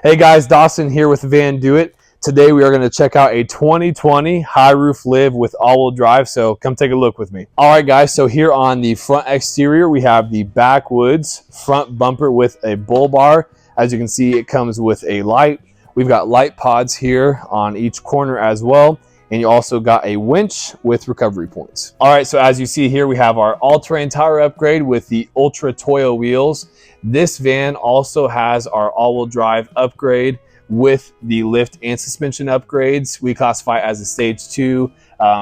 Hey guys, Dawson here with VanDOit. Today we are going to check out a 2020 Highroof Live with all-wheel drive, so come take a look with me. All right guys, so here on the front exterior we have the backwoods front bumper with a bull bar. As you can see, it comes with a light. We've got light pods here on each corner as well, and you also got a winch with recovery points. All right, so as you see here, we have our all-terrain tire upgrade with the Ultra Toyo wheels. This van also has our all-wheel drive upgrade with the lift and suspension upgrades. We classify it as a stage 2.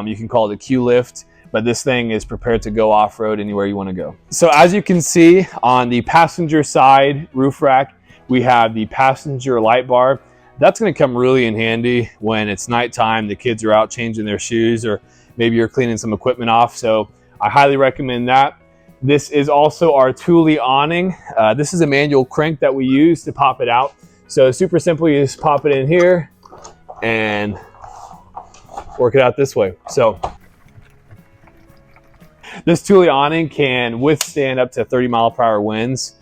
You can call it a Q lift, but this thing is prepared to go off-road anywhere you want to go. So as you can see on the passenger side roof rack, we have the passenger light bar. That's going to come really in handy when it's nighttime, the kids are out changing their shoes, or maybe you're cleaning some equipment off. So I highly recommend that. This is also our Thule awning. This is a manual crank that we use to pop it out. So super simple, you just pop it in here and work it out this way. So this Thule awning can withstand up to 30-mile-per-hour winds.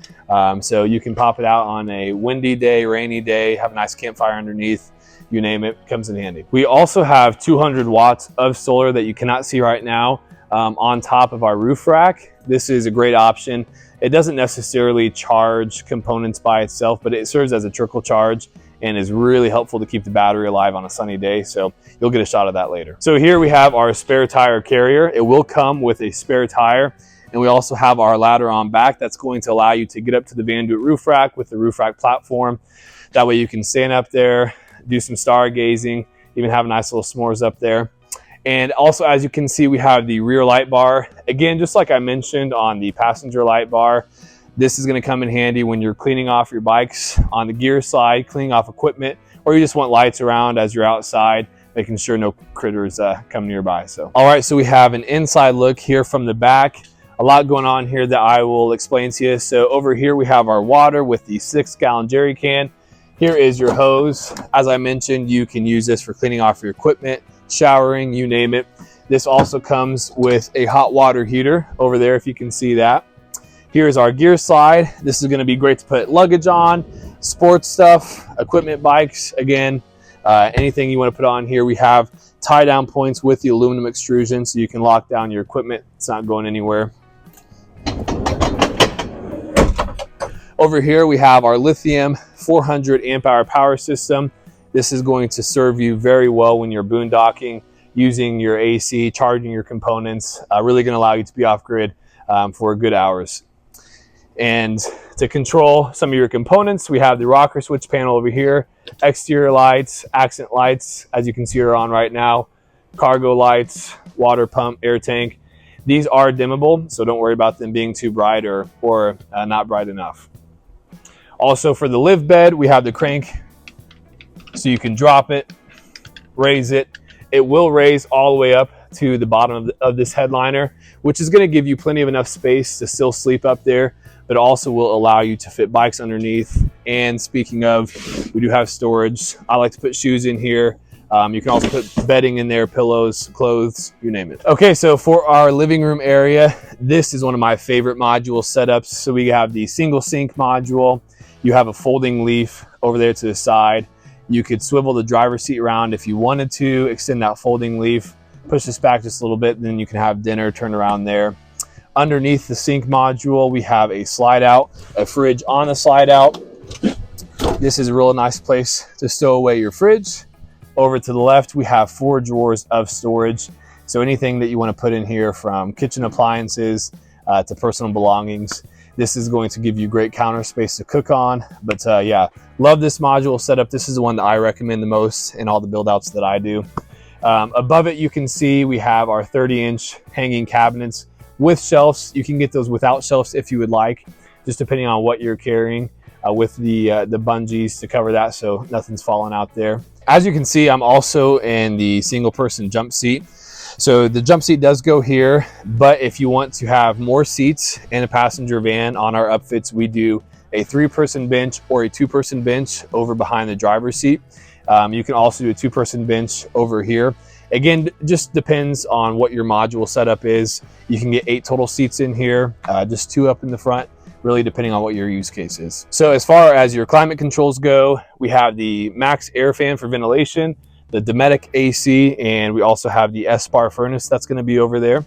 So you can pop it out on a windy day, rainy day, have a nice campfire underneath, you name it, comes in handy. We also have 200 watts of solar that you cannot see right now on top of our roof rack. This is a great option. It doesn't necessarily charge components by itself, but it serves as a trickle charge and is really helpful to keep the battery alive on a sunny day. So you'll get a shot of that later. So here we have our spare tire carrier. It will come with a spare tire. And we also have our ladder on back that's going to allow you to get up to the VanDOit roof rack with the roof rack platform. That way you can stand up there, do some stargazing, even have a nice little s'mores up there. And also, as you can see, we have the rear light bar. Again, just like I mentioned on the passenger light bar, this is going to come in handy when you're cleaning off your bikes on the gear side, cleaning off equipment, or you just want lights around as you're outside, making sure no critters come nearby. So, all right, so we have an inside look here from the back. A lot going on here that I will explain to you. So over here we have our water with the 6-gallon jerry can. Here is your hose. As I mentioned, you can use this for cleaning off your equipment, showering, you name it. This also comes with a hot water heater over there, if you can see that. Here's our gear slide. This is going to be great to put luggage on, sports stuff, equipment, bikes, again, anything you want to put on here. We have tie down points with the aluminum extrusion so you can lock down your equipment. It's not going anywhere. Over here we have our lithium 400 amp hour power system. This is going to serve you very well when you're boondocking, using your AC, charging your components, really going to allow you to be off grid for good hours. And to control some of your components, we have the rocker switch panel over here, exterior lights, accent lights, as you can see are on right now, cargo lights, water pump, air tank. These are dimmable, so don't worry about them being too bright or not bright enough. Also for the live bed, we have the crank, so you can drop it, raise it. It will raise all the way up to the bottom of this headliner, which is going to give you plenty of enough space to still sleep up there, but also will allow you to fit bikes underneath. And speaking of, we do have storage. I like to put shoes in here. You can also put bedding in there, pillows, clothes, you name it. Okay, so for our living room area, this is one of my favorite module setups. So we have the single sink module. You have a folding leaf over there to the side. You could swivel the driver's seat around if you wanted to, extend that folding leaf, push this back just a little bit, then you can have dinner, turn around there. Underneath the sink module, we have a slide out, a fridge on the slide out. This is a real nice place to stow away your fridge. Over to the left, we have 4 drawers of storage. So anything that you want to put in here, from kitchen appliances to personal belongings. This is going to give you great counter space to cook on. But yeah, love this module setup. This is the one that I recommend the most in all the build outs that I do. Above it, you can see we have our 30-inch hanging cabinets with shelves. You can get those without shelves if you would like, just depending on what you're carrying, with the bungees to cover that so nothing's falling out there. As you can see, I'm also in the single person jump seat. So the jump seat does go here, but if you want to have more seats in a passenger van, on our upfits, we do a 3-person bench or a 2-person bench over behind the driver's seat. You can also do a 2-person bench over here. Again, just depends on what your module setup is. You can get 8 total seats in here, just 2 up in the front, really depending on what your use case is. So as far as your climate controls go, we have the max air fan for ventilation, the Dometic AC, and we also have the SPAR furnace that's going to be over there.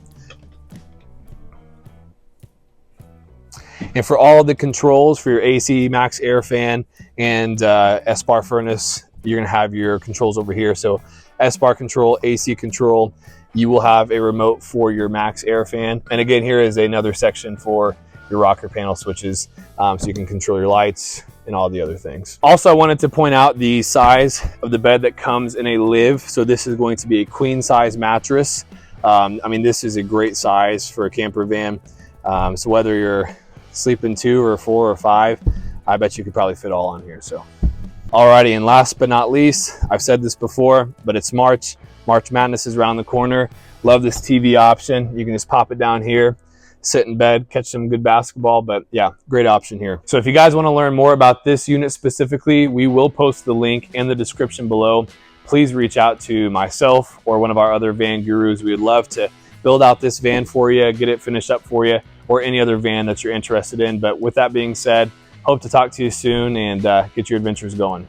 And for all of the controls for your AC, max air fan, and SPAR furnace, you're going to have your controls over here. So SPAR control, AC control, you will have a remote for your max air fan. And again, here is another section for your rocker panel switches, so you can control your lights and all the other things. Also, I wanted to point out the size of the bed that comes in a live. So this is going to be a queen size mattress. I mean, this is a great size for a camper van. So whether you're sleeping 2 or 4 or 5, I bet you could probably fit all on here. So alrighty, and last but not least, I've said this before, but it's March Madness is around the corner. Love this TV option. You can just pop it down here, sit in bed, catch some good basketball. But yeah, great option here. So if you guys want to learn more about this unit specifically, we will post the link in the description below. Please reach out to myself or one of our other van gurus. We would love to build out this van for you, get it finished up for you, or any other van that you're interested in. But with that being said, hope to talk to you soon and get your adventures going.